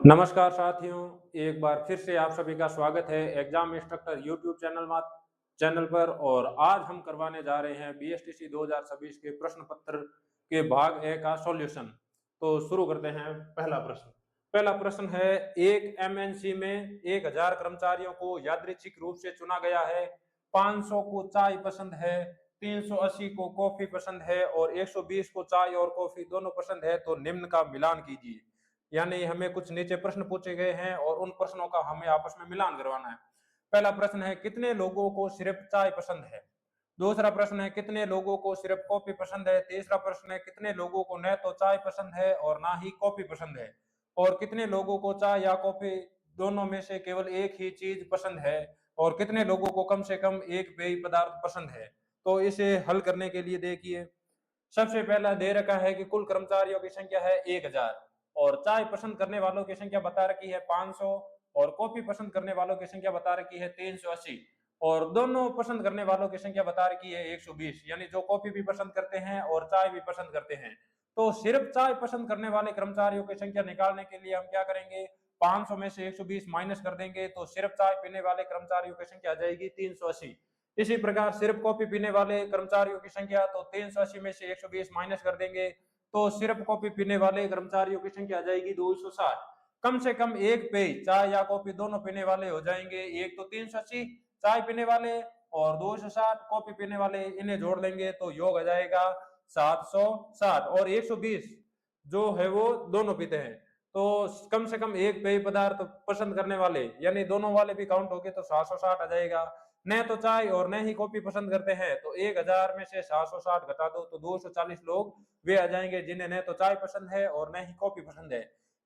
नमस्कार साथियों, एक बार फिर से आप सभी का स्वागत है एग्जाम इंस्ट्रक्टर यूट्यूब चैनल पर। और आज हम करवाने जा रहे हैं बीएसटीसी 2026 के प्रश्न पत्र के भाग ए का सॉल्यूशन। तो शुरू करते हैं। पहला प्रश्न है, एक एमएनसी में 1000 कर्मचारियों को यादृच्छिक रूप से चुना गया है। 500 को चाय पसंद है, 380 को कॉफी पसंद है और 120 को चाय और कॉफी दोनों पसंद है। तो निम्न का मिलान कीजिए। यानी हमें कुछ नीचे प्रश्न पूछे गए हैं और उन प्रश्नों का हमें आपस में मिलान करवाना है। पहला प्रश्न है, कितने लोगों को सिर्फ चाय पसंद है। दूसरा प्रश्न है, कितने लोगों को सिर्फ कॉफी पसंद है। तीसरा प्रश्न है, कितने लोगों को न तो चाय पसंद है और ना ही कॉफी पसंद है। और कितने लोगों को चाय या कॉफी दोनों में से केवल एक ही चीज पसंद है। और कितने लोगों को कम से कम एक पेय पदार्थ पसंद है। तो इसे हल करने के लिए देखिए, सबसे पहला दे रखा है कि कुल कर्मचारियों की संख्या है 1000 और चाय पसंद करने वालों की संख्या बता रखी है 500 और कॉफी पसंद करने वालों की संख्या बता रखी है 380 और दोनों पसंद करने वालों की संख्या बता रखी है 120। यानी जो कॉफी भी पसंद करते हैं और चाय भी पसंद करते हैं। तो सिर्फ चाय पसंद करने वाले कर्मचारियों की संख्या निकालने के लिए हम क्या करेंगे, 500 में से 120 माइनस कर देंगे तो सिर्फ चाय पीने वाले कर्मचारियों की संख्या आ जाएगी 380। इसी प्रकार सिर्फ कॉफी पीने वाले कर्मचारियों की संख्या, तो 380 में से 120 माइनस कर देंगे तो सिर्फ कॉफी पीने वाले कर्मचारियों की संख्या आ जाएगी 260। कम से कम एक पेय चाय या कॉफी दोनों पीने वाले हो जाएंगे। एक तो 380 चाय पीने वाले और 260 कॉफी पीने वाले, इन्हें जोड़ लेंगे तो योग आ जाएगा 760 और 120 जो है वो दोनों पीते हैं। तो कम से कम एक पेय पदार्थ पसंद करने वाले यानी दोनों वाले भी काउंट हो गए तो 760 आ जाएगा। न तो चाय और न ही कॉफी पसंद करते हैं तो 1000 में से 760 घटा दो तो 240 लोग वे आ जाएंगे जिन्हें न तो चाय पसंद है और न ही कॉफी पसंद है।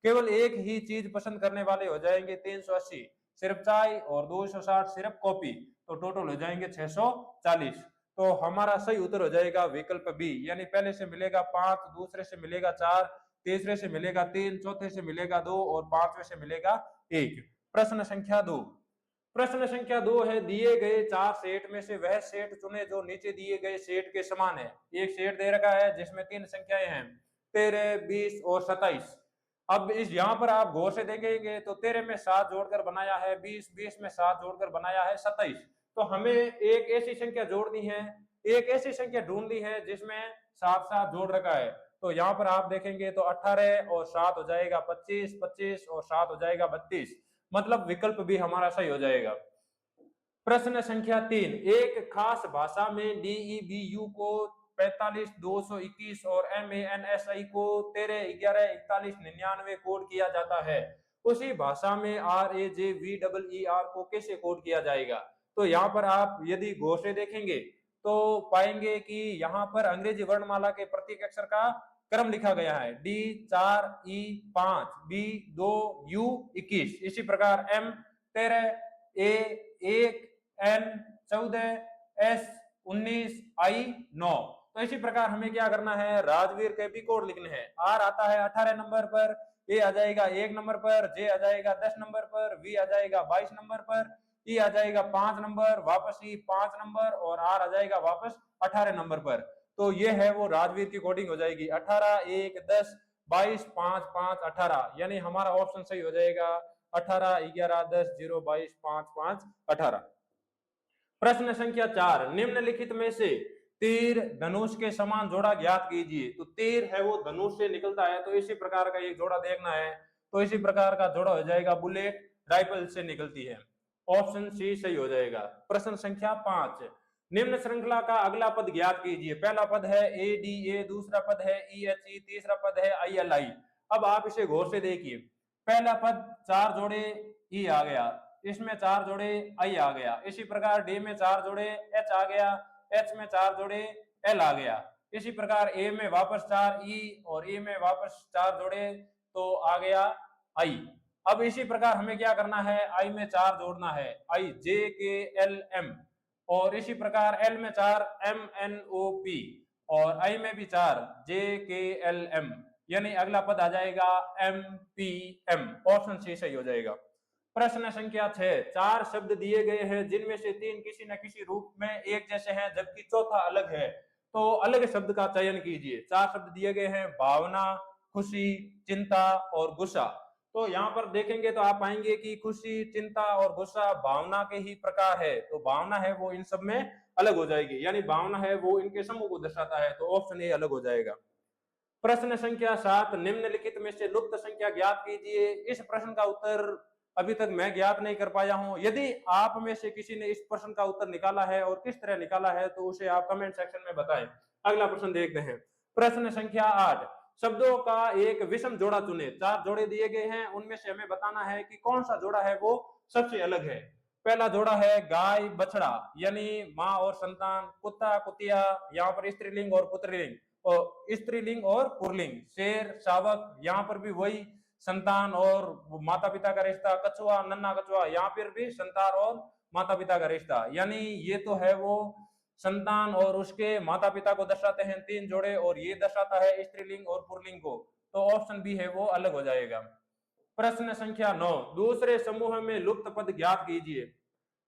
केवल एक ही चीज पसंद करने वाले हो जाएंगे 380 सिर्फ चाय और 260 सिर्फ कॉफी, तो टोटल हो जाएंगे 640। तो हमारा सही उत्तर हो जाएगा विकल्प बी। यानी पहले से मिलेगा 5, दूसरे से मिलेगा 4, तीसरे से मिलेगा 3, चौथे से मिलेगा 2 और पांचवे से मिलेगा 1। प्रश्न संख्या 2। प्रश्न संख्या 2 है, दिए गए 4 सेट में से वह सेट चुने जो नीचे दिए गए सेट के समान है। एक सेट दे रखा है जिसमें 3 संख्याएं हैं, 13, 20 और 27। अब इस यहाँ पर आप गौर से देखेंगे तो 13 में 7 जोड़कर बनाया है 20, 20 में 7 जोड़कर बनाया है 27। तो हमें एक ऐसी संख्या जोड़नी है, एक ऐसी संख्या ढूंढनी है जिसमें 7 7 जोड़ रखा है। तो यहाँ पर आप देखेंगे तो 18 और 7 हो जाएगा 25, 25 और 7 हो जाएगा 32। मतलब विकल्प भी हमारा सही हो जाएगा। प्रश्न संख्या 3, एक खास भाषा में डीईबीयू को 45 221 और एमएनएसआई को 13 11 41 99 कोड किया जाता है। उसी भाषा में आरएजेवीईआर को कैसे कोड किया जाएगा। तो यहाँ पर आप यदि गौर से देखेंगे तो पाएंगे कि यहाँ पर अंग्रेजी वर्णमाला के प्रत्येक अक्षर का क्रम लिखा गया है। डी 4, ई 5, बी 2, यू 21, इसी प्रकार एम 13, ए 1, एन 14, एस 19, आई 9। तो इसी प्रकार हमें क्या करना है, राजवीर के भी कोड लिखने हैं। आर आता है 18 नंबर पर, ए आ जाएगा 1 नंबर पर, जे आ जाएगा 10 नंबर पर, वी आ जाएगा 22 नंबर पर, ई आ जाएगा 5 नंबर, वापस ई 5 नंबर और आर आ जाएगा वापस 18 नंबर पर। तो ये है वो राजवीर की कोडिंग हो जाएगी 18 1 10 22 5 5 18। यानी हमारा ऑप्शन सही हो जाएगा 18 11 10 0 22 5 5 18। प्रश्न संख्या 4, निम्नलिखित में से तीर धनुष के समान जोड़ा ज्ञात कीजिए। तो तीर है वो धनुष से निकलता है, तो इसी प्रकार का एक जोड़ा देखना है। तो इसी प्रकार का जोड़ा हो जाएगा बुलेट राइफल से निकलती है। ऑप्शन सी सही हो जाएगा। प्रश्न संख्या 5, निम्न श्रृंखला का अगला पद ज्ञात कीजिए। पहला पद है ए डी ए, दूसरा पद है ई एच ई, तीसरा पद है आई एल आई। अब आप इसे गौर से देखिए, पहला पद 4 जोड़े ई आ गया, इसमें 4 जोड़े आई आ गया, इसी प्रकार डी में 4 जोड़े एच आ गया, एच में 4 जोड़े एल आ गया, इसी प्रकार ए में वापस 4 ई और ए में वापस 4 जोड़े तो आ गया आई। अब इसी प्रकार हमें क्या करना है, आई में 4 जोड़ना है, आई जे के एल एम, और इसी प्रकार एल में 4 एम एन ओ पी और आई में भी 4 जे के एल एम। यानी अगला पद आ जाएगा M P M. Option C सही हो जाएगा। प्रश्न संख्या 6, 4 शब्द दिए गए हैं जिनमें से 3 किसी न किसी रूप में एक जैसे हैं जबकि चौथा अलग है। तो अलग शब्द का चयन कीजिए। 4 शब्द दिए गए हैं, भावना, खुशी, चिंता और गुस्सा। तो यहाँ पर देखेंगे तो आप पाएंगे कि खुशी, चिंता और गुस्सा भावना के ही प्रकार है, तो भावना है वो इन सब में अलग हो जाएगी, यानी भावना है वो इनके समूह को दर्शाता है, तो ऑप्शन ए अलग हो जाएगा। प्रश्न संख्या 7, निम्नलिखित में से लुप्त संख्या ज्ञात कीजिए। इस प्रश्न का उत्तर अभी तक मैं ज्ञात नहीं कर पाया हूं। यदि आप में से किसी ने इस प्रश्न का उत्तर निकाला है और किस तरह निकाला है तो उसे आप कमेंट सेक्शन में बताएं। अगला प्रश्न देखते हैं। प्रश्न संख्या 8, शब्दों का एक विषम जोड़ा चुने। 4 जोड़े दिए गए हैं, उनमें से हमें बताना है कि कौन सा जोड़ा है वो सबसे अलग है। पहला जोड़ा है गाय बछड़ा, यानी माँ और संतान। कुत्ता कुतिया, यहाँ पर स्त्रीलिंग और पुत्रीलिंग, और स्त्रीलिंग और पुल्लिंग। शेर शावक, यहाँ पर भी वही संतान और माता पिता का रिश्ता। कछुआ नन्हा कछुआ, यहाँ पर भी संतान और माता पिता का रिश्ता, यानी ये तो है वो संतान और उसके माता पिता को दर्शाते हैं 3 जोड़े, और ये दर्शाता है स्त्रीलिंग और पुल्लिंग को, तो ऑप्शन बी है वो अलग हो जाएगा। प्रश्न संख्या 9, दूसरे समूह में लुप्त पद ज्ञात कीजिए।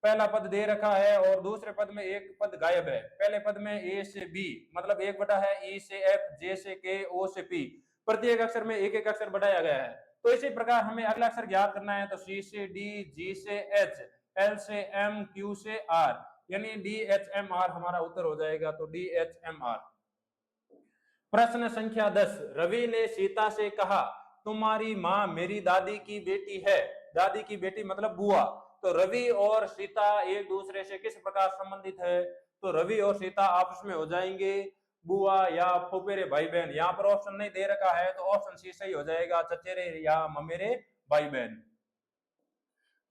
पहला पद दे रखा है और दूसरे पद में एक पद गायब है। पहले पद में ए से बी, मतलब 1 बटा है, ई से एफ, जे से के, ओ से पी, प्रत्येक अक्षर में एक एक अक्षर बढ़ाया गया है। तो इसी प्रकार हमें अगला अक्षर ज्ञात करना है, तो सी से डी, जी से एच, एल से एम, क्यू से आर, यानी डी एच एम आर हमारा उत्तर हो जाएगा, तो डी एच एम आर। प्रश्न संख्या 10, रवि ने सीता से कहा तुम्हारी माँ मेरी दादी की बेटी है। दादी की बेटी मतलब बुआ। तो रवि और सीता एक दूसरे से किस प्रकार संबंधित है, तो रवि और सीता आपस में हो जाएंगे बुआ या फुफेरे भाई बहन। यहाँ पर ऑप्शन नहीं दे रखा है, तो ऑप्शन सी सही हो जाएगा, चचेरे या ममेरे भाई बहन।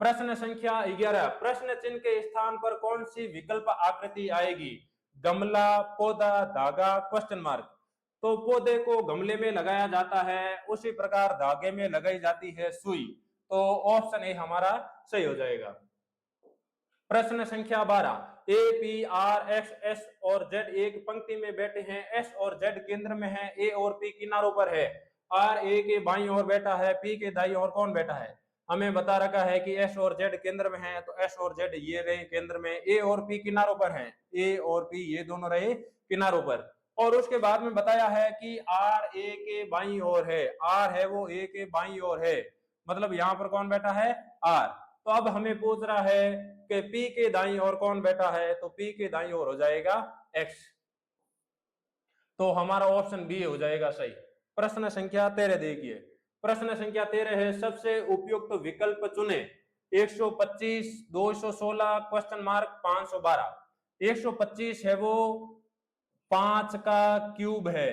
प्रश्न संख्या 11, प्रश्न चिन्ह के स्थान पर कौन सी विकल्प आकृति आएगी। गमला, पौधा, धागा, क्वेश्चन मार्क। तो पौधे को गमले में लगाया जाता है, उसी प्रकार धागे में लगाई जाती है सुई, तो ऑप्शन ए हमारा सही हो जाएगा। प्रश्न संख्या 12, A P R x S और जेड एक पंक्ति में बैठे हैं, एस और जेड केंद्र में है, ए और पी किनारों पर है। आर ए के बाईं ओर बैठा है, पी के दाईं ओर कौन बैठा है। हमें बता रखा है कि एस और जेड केंद्र में है, तो एस और जेड ये रहे केंद्र में, ए और पी किनारों पर है, ए और पी ये दोनों रहे किनारों पर। और उसके बाद में बताया है कि आर ए के बाईं ओर है, आर है वो ए के बाईं ओर है, मतलब यहाँ पर कौन बैठा है, आर। तो अब हमें पूछ रहा है कि पी के दाईं ओर कौन बैठा है, तो पी के दाईं ओर हो जाएगा एक्स, तो हमारा ऑप्शन बी हो जाएगा सही। प्रश्न संख्या 13 देखिए। प्रश्न संख्या 13 है, सबसे उपयुक्त विकल्प चुने। 125, 216, क्वेश्चन मार्क, 512। 125 है वो 5 का क्यूब है,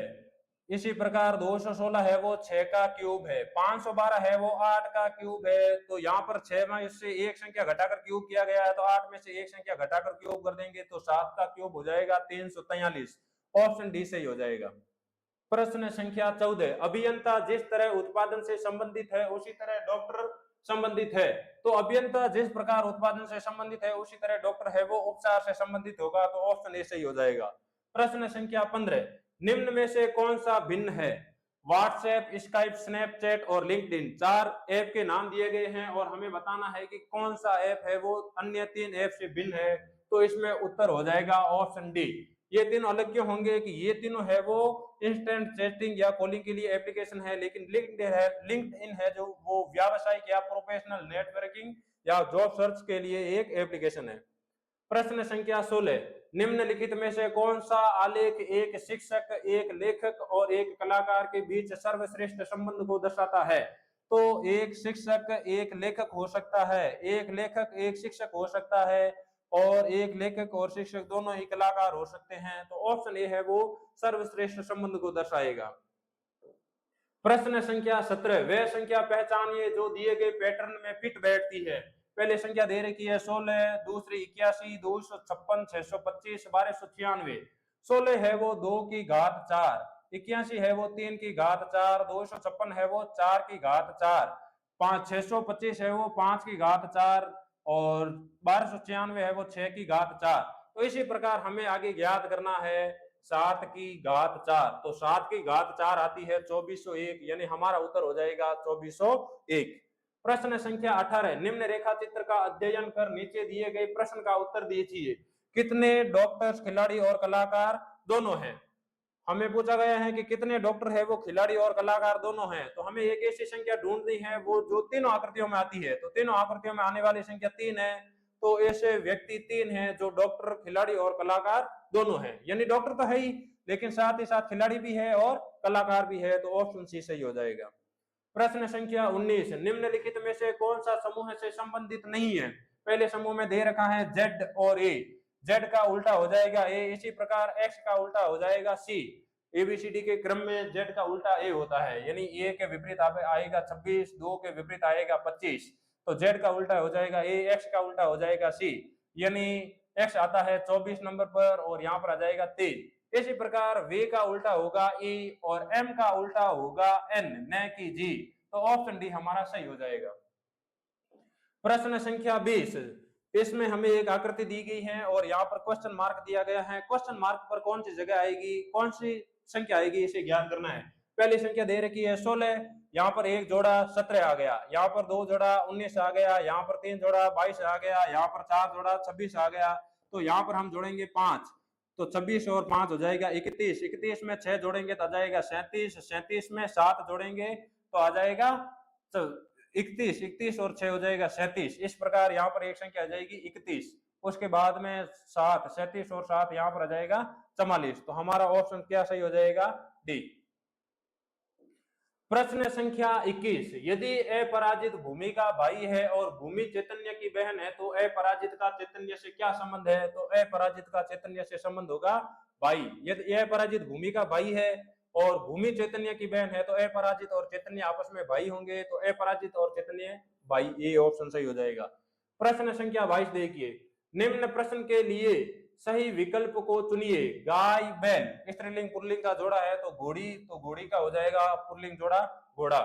इसी प्रकार 216 है वो 6 का क्यूब है, 512 है वो 8 का क्यूब है। तो यहाँ पर 6 में से एक संख्या घटाकर क्यूब किया गया है, तो 8 में से एक संख्या घटाकर क्यूब कर देंगे, तो 7 का क्यूब हो जाएगा 343, ऑप्शन डी सही हो जाएगा। प्रश्न संख्या 14, अभियंता जिस तरह उत्पादन से संबंधित है उसी तरह डॉक्टर संबंधित है। तो अभियंता जिस प्रकार उत्पादन से संबंधित है उसी तरह डॉक्टर है वो उपचार से संबंधित होगा, तो ऑप्शन ए सही हो जाएगा। प्रश्न संख्या 15, निम्न में से कौन सा भिन्न है। व्हाट्सएप, स्काइप, स्नैपचैट और लिंक्डइन, 4 ऐप के नाम दिए गए हैं और हमें बताना है कि कौन सा ऐप है वो अन्य 3 ऐप से भिन्न है, तो इसमें उत्तर हो जाएगा ऑप्शन डी। ये तीनों अलग क्यों होंगे कि ये तीनों है वो इंस्टेंट चैटिंग या कॉलिंग के लिए एप्लीकेशन है, लेकिन लिंक्डइन है जो वो व्यावसायिक या प्रोफेशनल नेटवर्किंग या जॉब सर्च के लिए एक एप्लीकेशन है। प्रश्न संख्या 16, निम्नलिखित में से कौन सा आलेख एक शिक्षक, एक लेखक और एक कलाकार के बीच सर्वश्रेष्ठ संबंध को दर्शाता है। तो एक शिक्षक एक लेखक हो सकता है, एक लेखक एक शिक्षक हो सकता है, और एक लेखक और शिक्षक दोनों ही कलाकार हो सकते हैं, तो ऑप्शन ए है वो सर्वश्रेष्ठ संबंध को दर्शाएगा। प्रश्न संख्या 17, वह संख्या पहचानिए जो दिए गए पैटर्न में फिट बैठती है। पहले संख्या दे रखी है 16, दूसरी 81, 256, 625, 1296। 16 है वो 2 की घात 4, 81 है वो 3 की घात 4, 256 है वो 4 की घात 4, 625 है वो 5 की घात 4, और 1296 है वो 6 की घात 4। तो इसी प्रकार हमें आगे ज्ञात करना है 7 की घात 4, तो 7 की घात 4 आती है 2401, यानी हमारा उत्तर हो जाएगा 2401। प्रश्न संख्या 18, निम्न रेखा चित्र का अध्ययन कर नीचे दिए गए प्रश्न का उत्तर दीजिए। कितने डॉक्टर्स खिलाड़ी और कलाकार दोनों हैं। हमें पूछा गया है कि कितने डॉक्टर है वो खिलाड़ी और कलाकार दोनों हैं, तो हमें एक ऐसी संख्या ढूंढनी है वो जो तीनों आकृतियों में आती है। तो तीनों आकृतियों में आने वाली संख्या 3 है, तो ऐसे व्यक्ति 3 हैं जो डॉक्टर, खिलाड़ी और कलाकार दोनों हैं। यानी डॉक्टर तो है ही, लेकिन साथ ही साथ खिलाड़ी भी है और कलाकार भी है, तो ऑप्शन सी सही हो जाएगा। प्रश्न संख्या 19, निम्नलिखित में से कौन सा समूह से संबंधित नहीं है? पहले समूह में दे रखा है जेड और ए, जेड का उल्टा हो जाएगा ए, इसी प्रकार एक्स का उल्टा हो जाएगा सी। एबीसीडी के क्रम में जेड का उल्टा ए होता है, यानी ए के विपरीत आएगा 26, 2 के विपरीत आएगा 25, तो जेड का उल्टा हो जाएगा ए, एक्स का उल्टा हो जाएगा सी, यानी एक्स आता है 24 नंबर पर और यहाँ पर आ जाएगा 3। इसी प्रकार वे का उल्टा होगा ई और एम का उल्टा होगा एन, न कि जी, तो ऑप्शन डी हमारा सही हो जाएगा। प्रश्न संख्या 20, इसमें हमें एक आकृति दी गई है और यहाँ पर क्वेश्चन मार्क दिया गया है। क्वेश्चन मार्क पर कौन सी जगह आएगी, कौन सी संख्या आएगी, इसे ज्ञान करना है। पहली संख्या दे रखी है 16, यहाँ पर एक जोड़ा 17 आ गया, यहाँ पर 2 जोड़ा 19 आ गया, यहाँ पर 3 जोड़ा 22 आ गया, यहाँ पर 4 जोड़ा 26 आ गया, तो यहाँ पर हम जोड़ेंगे 5, तो 26 और 5 हो जाएगा 31, 31 में 6 जोड़ेंगे तो आ जाएगा 37, 37 में 7 जोड़ेंगे तो आ जाएगा 31, 31 और 6 हो जाएगा 37। इस प्रकार यहाँ पर एक संख्या आ जाएगी 31, उसके बाद में 7, 37 और 7 यहाँ पर आ जाएगा 44, तो हमारा ऑप्शन क्या सही हो जाएगा, डी। प्रश्न संख्या 21, यदि अपराजित भूमि का भाई है और भूमि चैतन्य की बहन है तो अपराजित का चैतन्य से क्या संबंध है? तो अपराजित का चैतन्य से संबंध होगा भाई। यदि अपराजित भूमि का भाई है और भूमि चैतन्य की बहन है तो अपराजित और चैतन्य आपस में भाई होंगे, तो अपराजित और चैतन्य भाई, ये ऑप्शन सही हो जाएगा। प्रश्न संख्या 22 देखिए, निम्न प्रश्न के लिए सही विकल्प को चुनिए। गाय बैल स्त्रीलिंग पुल्लिंग का जोड़ा है तो घोड़ी, तो घोड़ी का हो जाएगा पुल्लिंग जोड़ा घोड़ा।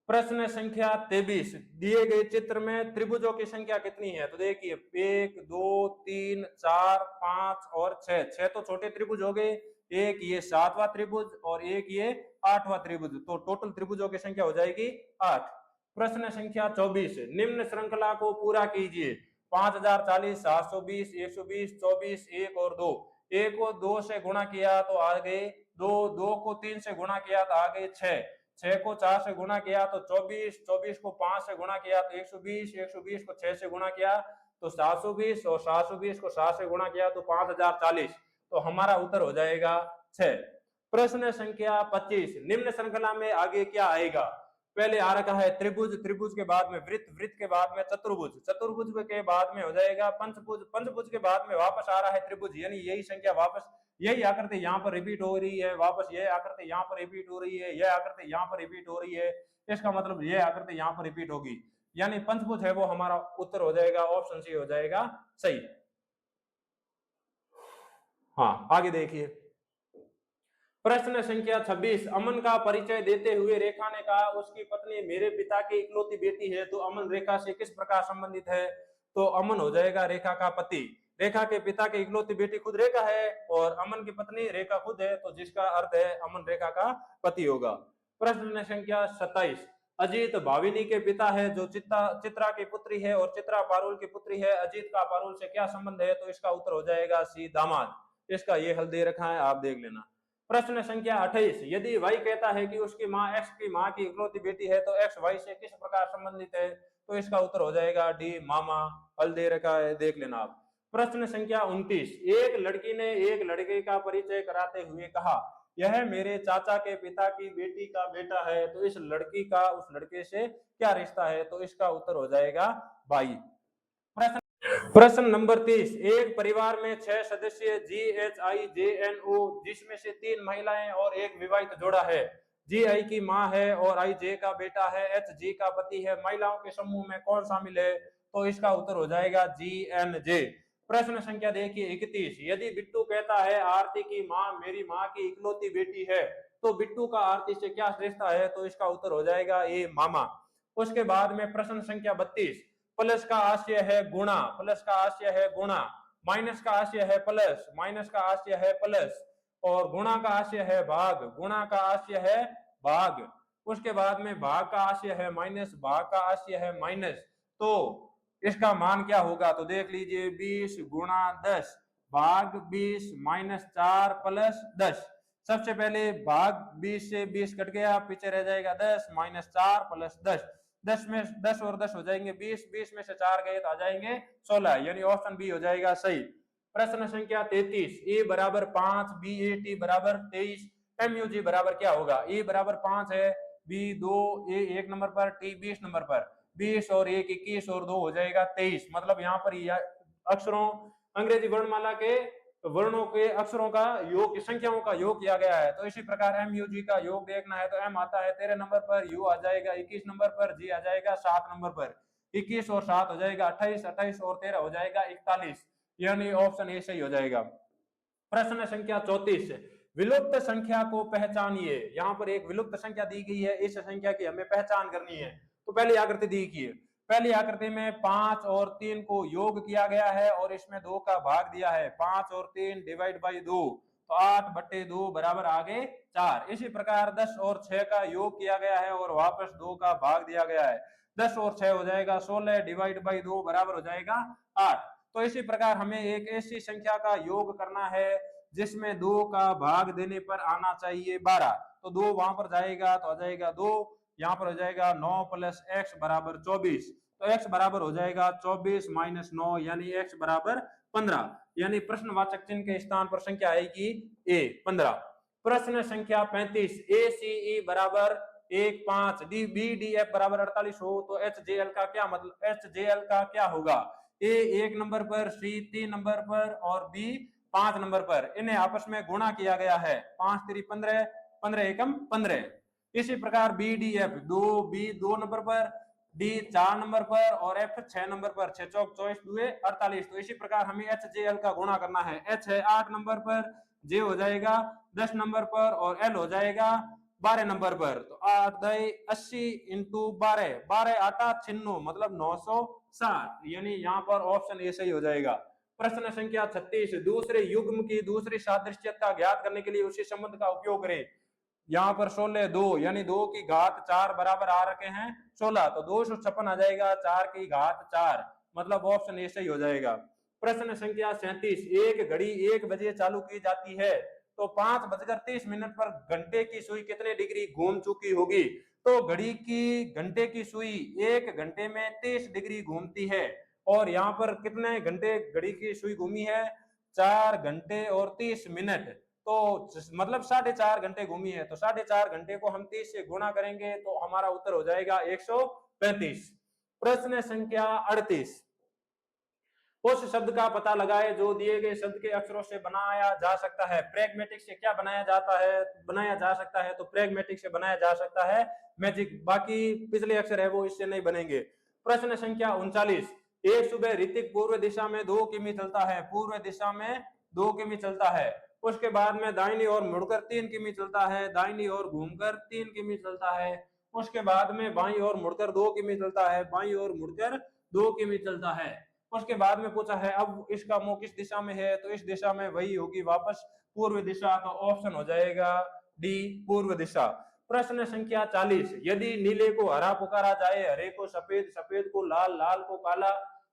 प्रश्न संख्या 23, दिए गए चित्र में त्रिभुजों की संख्या कितनी है? तो देखिए 1 2 3 4 5 और 6, 6 तो छोटे त्रिभुज हो गए, एक ये 7वां त्रिभुज और एक ये 8वां त्रिभुज, तो टोटल त्रिभुजों की संख्या हो जाएगी 8। प्रश्न संख्या 24, निम्न श्रृंखला को पूरा कीजिए। 5040, 720, 120, 24, 1 और 2, 1 को 2 से गुणा किया तो आ गए 2, 2 को 3 से गुणा किया तो आ गए 6, 6 को 4 से गुणा किया तो 24, 24 को 5 से गुणा किया तो 120, 120 को 6 से गुणा किया तो 720 और 720 को 7 से गुणा किया तो 5040, तो हमारा उत्तर हो जाएगा 6। प्रश्न संख्या 25, निम्न श्रृंखला में आगे क्या आएगा? पहले आ रखा है त्रिभुज, त्रिभुज के बाद में वृत्त, वृत्त के बाद में चतुर्भुज, चतुर्भुज के बाद में हो जाएगा पंचभुज, पंचभुज के बाद में वापस आ रहा है त्रिभुज, यानी यही संख्या वापस, यही आकृति यहाँ पर रिपीट हो रही है, वापस यह आकृति यहाँ पर रिपीट हो रही है, यह आकृति यहाँ पर रिपीट हो रही है, इसका मतलब यह आकृति यहाँ पर रिपीट होगी, यानी पंचभुज है वो हमारा उत्तर हो जाएगा, ऑप्शन सी हो जाएगा सही। हाँ, आगे देखिए। प्रश्न संख्या 26, अमन का परिचय देते हुए रेखा ने कहा उसकी पत्नी मेरे पिता की इकलौती बेटी है, तो अमन रेखा से किस प्रकार संबंधित है? तो अमन हो जाएगा रेखा का पति। रेखा के पिता की इकलौती बेटी खुद रेखा है और अमन की पत्नी रेखा खुद है, तो जिसका अर्थ है अमन रेखा का पति होगा। प्रश्न संख्या 27, अजीत भाविनी के पिता है जो चित्रा की पुत्री है और चित्रा पारुल की पुत्री है, अजीत का पारुल से क्या संबंध है? तो इसका उत्तर हो जाएगा सी, दामाद। इसका ये हल दे रखा है, आप देख लेना। प्रश्न संख्या 28, यदि वाई कहता है कि उसकी माँ एक्स की माँ की इकलौती बेटी है तो एक्स वाई से किस प्रकार संबंधित है? तो इसका उत्तर हो जाएगा डी, मामा। हल दे रखा है, देख लेना आप। प्रश्न संख्या 29, एक लड़की ने एक लड़के का परिचय कराते हुए कहा यह मेरे चाचा के पिता की बेटी का बेटा है, तो इस लड़की का उस लड़के से क्या रिश्ता है? तो इसका उत्तर हो जाएगा भाई। प्रश्न नंबर 30, एक परिवार में 6 सदस्य GHIJNO जिसमें से 3 महिलाएं और एक विवाहित जोड़ा है। GI की मां है और IJ का बेटा है, HG का पति है, महिलाओं के समूह में कौन शामिल है? तो इसका उत्तर हो जाएगा GNJ। प्रश्न संख्या देखिए 31, यदि बिट्टू कहता है आरती की मां मेरी मां की इकलौती बेटी है, तो बिट्टू का आरती से क्या रिश्ता है? तो इसका उत्तर हो जाएगा ए, मामा। उसके बाद में प्रश्न संख्या 32, प्लस का आशय है गुणा, प्लस का आशय है गुणा, माइनस का आशय है प्लस, माइनस का आशय है प्लस, और गुणा का आशय है भाग, गुणा का आशय है भाग। उसके बाद में भाग का आशय है माइनस, भाग का आशय है माइनस, तो इसका मान क्या होगा? तो देख लीजिए 20 गुणा 10 भाग 20 माइनस 4 प्लस 10, सबसे पहले भाग 20 से 20 कट गया, पीछे रह जाएगा 10 माइनस 4 प्लस 10, 10 में 10 और 10 हो जाएंगे 20, 20 में से 4 गए तो आ जाएंगे 16, यानी ऑप्शन बी हो जाएगा सही। प्रश्न संख्या 33, ए बराबर 5, बी ए टी बराबर 23, एम यू जी बराबर क्या होगा? ए बराबर 5 है, बी 2, ए 1 नंबर पर, टी 20 नंबर पर, 20 और 1 21 और 2 हो जाएगा 23। मतलब यहाँ पर अक्षरों अंग्रेजी वर्णमाला के वर्णों के अक्षरों का योग, संख्याओं का योग किया गया है। तो इसी प्रकार एम यू जी का योग देखना है तो एम आता है 13 नंबर पर, यू आ जाएगा 21 नंबर पर, जी आ जाएगा 7 नंबर पर, 21 और 7 हो जाएगा 28, 28 और 13 हो जाएगा 41, यानी ऑप्शन ए सही हो जाएगा। प्रश्न संख्या 34, विलुप्त संख्या को पहचानिए। यहाँ पर एक विलुप्त संख्या दी गई है, इस संख्या की हमें पहचान करनी है। तो पहली आकृति दी गई है, पहली आकृति में 5 और 3 को योग किया गया है और इसमें 2 का भाग दिया है, 5 और 3 डिवाइड बाई 2, तो 8/2 बराबर आगे 4। इसी प्रकार 10 और 6 का योग किया गया है और वापस 2 का भाग दिया गया है, 10 और 6 हो जाएगा 16 डिवाइड बाई 2 बराबर हो जाएगा 8। तो इसी प्रकार हमें एक ऐसी संख्या का योग करना है जिसमें 2 का भाग देने पर आना चाहिए 12, तो 2 वहां पर जाएगा तो आ जाएगा 2, यहाँ पर हो जाएगा 9 प्लस एक्स बराबर 24, तो एक्स बराबर हो जाएगा 24 माइनस 9, यानी एक्स बराबर 15, यानी प्रश्नवाचक चिन्ह के स्थान पर संख्या आएगी ए 15। प्रश्न संख्या 35, ए सी ई बराबर 1 5 डी बी डी एफ बराबर 48 हो तो एच जे एल का क्या मतलब, एच जे एल का क्या होगा? ए 1 नंबर पर, सी 3 नंबर पर और बी 5 नंबर पर, इन्हें आपस में गुणा किया गया है, 5 3 15, 15 एकम 15। इसी प्रकार बी डी एफ 2, बी 2 नंबर पर, डी 4 नंबर पर और एफ 6 नंबर पर, 6 चौक 24 दुए 48। तो इसी प्रकार हमें एच जे एल का गुणा करना है, एच है 8 नंबर पर, जे हो जाएगा 10 नंबर पर और एल हो जाएगा 12 नंबर पर। तो 8 दाई 80 इंटू 12, 12 8 96 मतलब 960, यानी यहाँ पर ऑप्शन ए सही हो जाएगा। प्रश्न संख्या 36, दूसरे युग्म की दूसरी सादृश्यता ज्ञात करने के लिए उसी संबंध का उपयोग करें। यहाँ पर 16 2, यानी 2 की घात 4 बराबर आ रखे हैं 16, तो 256 आ जाएगा 4 की घात 4, मतलब ऑप्शन ए सही हो जाएगा। प्रश्न संख्या 37, एक घड़ी 1 बजे चालू की जाती है तो 5:30 पर घंटे की सुई कितने डिग्री घूम चुकी होगी? तो घड़ी की घंटे की सुई 1 घंटे में 30 डिग्री घूमती है और यहाँ पर कितने घंटे घड़ी की सुई घूमी है? 4 घंटे और 30 मिनट, तो मतलब 4.5 घंटे घूमी है, तो 4.5 घंटे को हम 30 से गुणा करेंगे तो हमारा उत्तर हो जाएगा 135। प्रश्न संख्या 38, उस शब्द का पता लगाए जो दिए गए शब्द के अक्षरों से बनाया जा सकता है। प्रैग्मेटिक से क्या बनाया जा सकता है, तो प्रैग्मेटिक से बनाया जा सकता है मैजिक, बाकी पिछले अक्षर है वो इससे नहीं बनेंगे। प्रश्न संख्या 39, एक सुबह ऋतिक पूर्व दिशा में 2 किमी चलता है, पूर्व दिशा में 2 किमी चलता है, उसके बाद में दाहिनी ओर मुड़कर 3 किमी चलता है, दाहिनी ओर घूमकर 3 किमी चलता है, उसके बाद में बाईं ओर मुड़कर 2 किमी चलता है, बाईं ओर मुड़कर 2 किमी चलता है। उसके बाद में पूछा है अब इसका मुंह किस दिशा में है, तो इस दिशा में वही होगी वापस पूर्व दिशा, तो ऑप्शन हो जाएगा डी पूर्व दिशा। प्रश्न संख्या 40, यदि नीले को हरा पुकारा जाए, हरे को सफेद, सफेद को लाल, लाल को काला,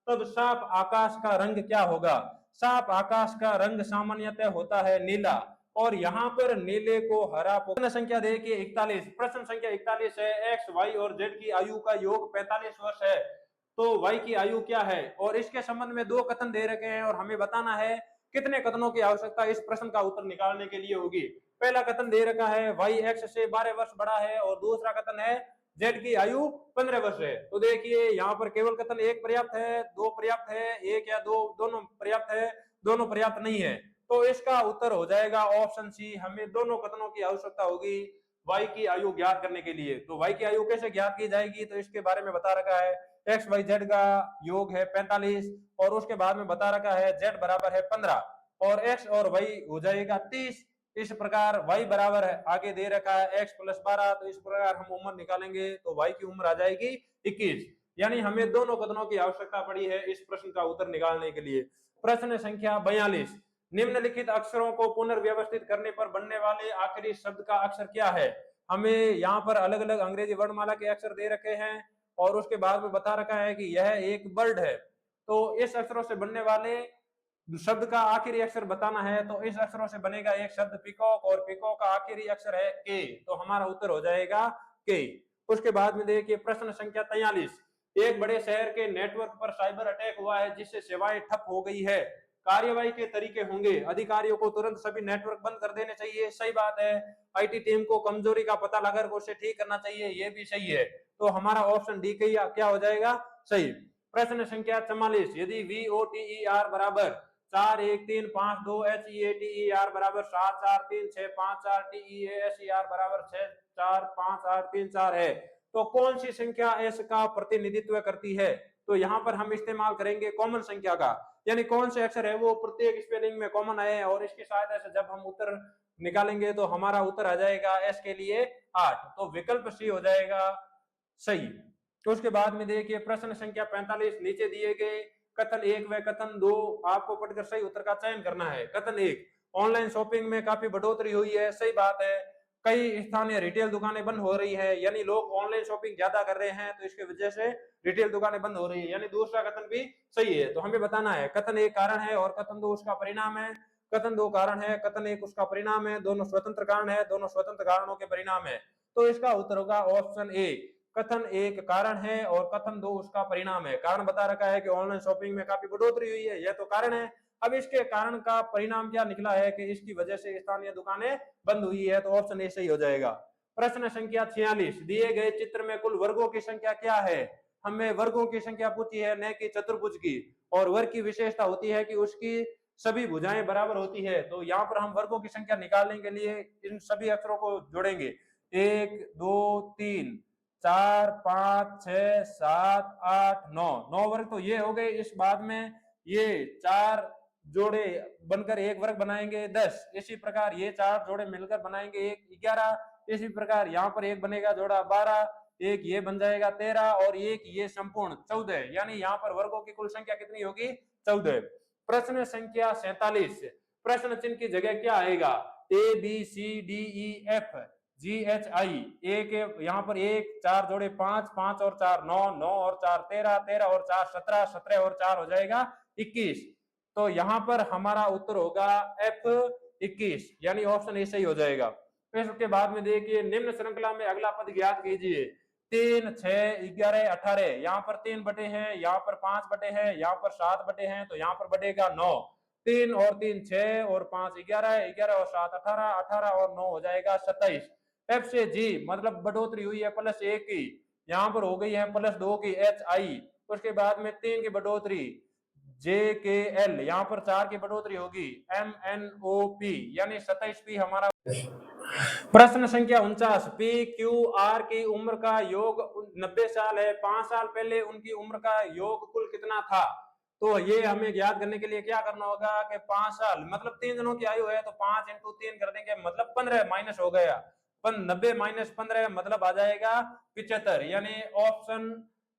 तब साफ आकाश का रंग क्या होगा? साफ आकाश का रंग सामान्यतः होता है नीला और यहाँ पर नीले को हरा। प्रश्न संख्या देखिए 41, प्रश्न संख्या 41 है, एक्स वाई और जेड की आयु का योग 45 वर्ष है तो वाई की आयु क्या है? और इसके संबंध में 2 कथन दे रखे हैं और हमें बताना है कितने कथनों की आवश्यकता इस प्रश्न का उत्तर निकालने के लिए होगी। पहला कथन दे रखा है वाई एक्स से 12 वर्ष बड़ा है और दूसरा कथन है जेड की आयु 15 वर्ष है। तो देखिए यहाँ पर केवल कथन 1 पर्याप्त है, 2 पर्याप्त है, 1 या 2 दोनों पर्याप्त है, दोनों पर्याप्त नहीं है, तो इसका उत्तर हो जाएगा ऑप्शन सी, हमें दोनों कथनों की आवश्यकता होगी वाई की आयु ज्ञात करने के लिए। तो वाई की आयु कैसे ज्ञात की जाएगी, तो इसके बारे में बता रखा है एक्स वाई जेड का योग है 45 और उसके बाद में बता रखा है जेड बराबर है 15 और एक्स और वाई हो जाएगा 30। इस प्रकार y बराबर है आगे दे रखा है x + 12, तो इस प्रकार हम उम्र निकालेंगे तो y की उम्र आ जाएगी 21, यानी हमें दोनों कथनों की आवश्यकता पड़ी है इस प्रश्न का उत्तर निकालने के लिए। प्रश्न संख्या 42, निम्नलिखित अक्षरों को पुनर्व्यवस्थित करने पर बनने वाले आखिरी शब्द का अक्षर क्या है? हमें यहाँ पर अलग अलग अंग्रेजी वर्णमाला के अक्षर दे रखे हैं और उसके बाद में बता रखा है कि यह एक वर्ड है, तो इस अक्षरों से बनने वाले शब्द का आखिरी अक्षर बताना है तो इस अक्षरों से बनेगा एक शब्द पीकॉक, और पीकॉक का आखिरी अक्षर है के, तो हमारा उत्तर हो जाएगा के। उसके बाद में देखिए प्रश्न संख्या 43, एक बड़े शहर के नेटवर्क पर साइबर अटैक हुआ है जिससे सेवाएं ठप हो गई है, कार्यवाही के तरीके होंगे, अधिकारियों को तुरंत सभी नेटवर्क बंद कर देने चाहिए, सही बात है। आईटी टीम को कमजोरी का पता लगाकर उसे ठीक करना चाहिए, ये भी सही है। तो हमारा ऑप्शन डी क्या हो जाएगा, सही। प्रश्न संख्या 44, यदि VOTER बराबर 4135 2 HEATER बराबर 743654 TEASER बराबर 645834 है, तो कौन सी संख्या एस का प्रतिनिधित्व करती है? तो यहाँ पर हम इस्तेमाल करेंगे कॉमन संख्या का, यानी कौन से अक्षर है वो प्रत्येक स्पेलिंग में कॉमन आए, और इसकी सहायता से जब हम उत्तर निकालेंगे तो हमारा उत्तर आ जाएगा एस के लिए 8, तो विकल्प सी हो जाएगा सही। तो उसके बाद में देखिए प्रश्न संख्या 45, नीचे दिए गए कथन 1 व कथन 2 आपको पढ़कर सही उत्तर का चयन करना है। कथन 1, ऑनलाइन शॉपिंग में काफी बढ़ोतरी हुई है, सही बात है। कई स्थानीय रिटेल दुकानें बंद हो रही है, यानी लोग ऑनलाइन शॉपिंग ज्यादा कर रहे हैं तो इसकी वजह से रिटेल दुकानें बंद हो रही है, यानी दूसरा कथन भी सही है। तो हमें बताना है कथन 1 कारण है और कथन 2 उसका परिणाम है, कथन 2 कारण है, कथन 1 उसका परिणाम है, दोनों स्वतंत्र कारण है, दोनों स्वतंत्र कारणों के परिणाम है। तो इसका उत्तर होगा ऑप्शन ए, कथन 1 कारण है और कथन 2 उसका परिणाम है। कारण बता रखा है कि ऑनलाइन शॉपिंग में काफी बढ़ोतरी हुई है, यह तो कारण है। अब इसके कारण का परिणाम क्या निकला है कि इसकी वजह से स्थानीय दुकानें बंद हुई है, तो ऑप्शन ए सही हो जाएगा। प्रश्न संख्या 46, दिए गए चित्र में कुल वर्गों की संख्या क्या है? हमें वर्गों की संख्या पूछी है, न कि चतुर्भुज की, और वर्ग की विशेषता होती है कि उसकी सभी भुजाएं बराबर होती है। तो यहाँ पर हम वर्गों की संख्या निकालने के लिए इन सभी अक्षरों को जोड़ेंगे, 1 2 3 4 5 6 7 8 9, 9 वर्ग तो ये हो गए। इस बाद में ये 4 जोड़े बनकर एक वर्ग बनाएंगे 10, इसी प्रकार ये 4 जोड़े मिलकर बनाएंगे एक 11, इसी प्रकार यहाँ पर एक बनेगा जोड़ा 12, एक ये बन जाएगा 13 और एक ये संपूर्ण 14, यानी यहाँ पर वर्गों की कुल संख्या कितनी होगी, 14। प्रश्न संख्या 47, प्रश्न चिन्ह की जगह क्या आएगा? ABCDEF GHI, एक यहाँ पर 1 4 जोड़े 5 5 और 4 9 9 और 4 13 13 और 4 17 17 और 4 हो जाएगा 21, तो यहाँ पर हमारा उत्तर होगा F 21, यानी ऑप्शन ए सही हो जाएगा। फिर उसके बाद में देखिए निम्न श्रृंखला में अगला पद ज्ञात कीजिए, 3 6 11 18, यहाँ पर 3 बटे हैं, यहाँ पर 5 बटे हैं, यहाँ पर 7 बटे हैं, तो यहाँ पर बढ़ेगा 9, 3 और 3 6 और 5 11, 11 और 7 18, 18 और 9 हो जाएगा 27। एफ से जी मतलब बढ़ोतरी हुई है +1 की, यहाँ पर हो गई है +2 की HI, उसके बाद में 3 की बढ़ोतरी JKL, यहाँ पर 4 की बढ़ोतरी होगी MNOP, यानी 27P हमारा। प्रश्न संख्या 49, PQR की उम्र का योग 90 साल है, 5 साल पहले उनकी उम्र का योग कुल कितना था? तो ये हमें ज्ञात करने के लिए क्या करना होगा कि 5 साल मतलब 3 जनों की आयु है, तो 5 × 3 कर देंगे, मतलब 15 माइनस हो गया, 90 - 15 मतलब आ जाएगा 75, यानी ऑप्शन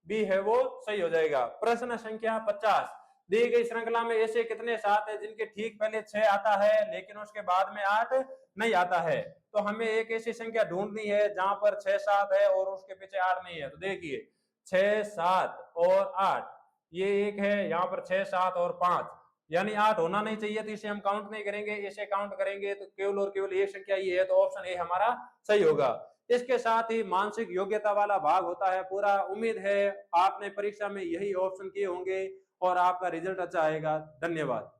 बी है वो सही हो जाएगा। प्रश्न संख्या 50, दी गई श्रृंखला में ऐसे कितने 7 है जिनके ठीक पहले 6 आता है लेकिन उसके बाद में 8 नहीं आता है? तो हमें एक ऐसी संख्या ढूंढनी है जहां पर 6 7 है और उसके पीछे 8 नहीं है। तो देखिए 6 7 और 8, ये एक है, यहाँ पर 6 7 और 5, यानी 8 होना नहीं चाहिए, तो इसे हम काउंट नहीं करेंगे, इसे काउंट करेंगे तो केवल और केवल एक संख्या ये है, तो ऑप्शन ए हमारा सही होगा। इसके साथ ही मानसिक योग्यता वाला भाग होता है पूरा। उम्मीद है आपने परीक्षा में यही ऑप्शन किए होंगे और आपका रिजल्ट अच्छा आएगा। धन्यवाद।